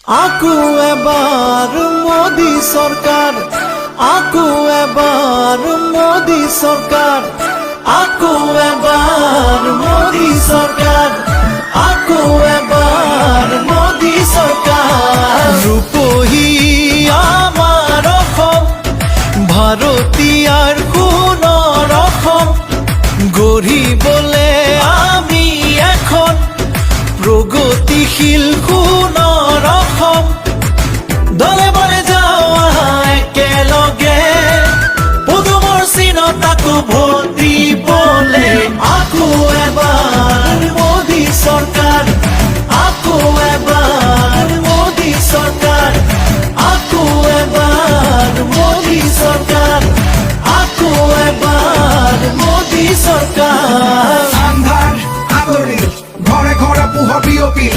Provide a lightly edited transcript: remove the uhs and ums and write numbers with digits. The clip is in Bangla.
আকু এবার মোদি সরকার, আকু এবার মোদি সরকার, আকু এবার মোদি সরকার, আকু এবার মোদি সরকার। রূপহী আমার অসম, ভারতীয়ার কোন রকম গড়িবলে আমি এখন প্রগতিশীল কোন রকম। দলে বলে যাওয়া একেলগে পদুমৰ চিনত আকো ভোট দিবলে। আকো এবাৰ মোদী চৰকাৰ, আকো এবাৰ মোদী চৰকাৰ, আকো এবাৰ মোদী চৰকাৰ, আকো এবাৰ মোদী চৰকাৰ। আন্ধার আলোরে ঘরে ঘরে পুহ বিয়পি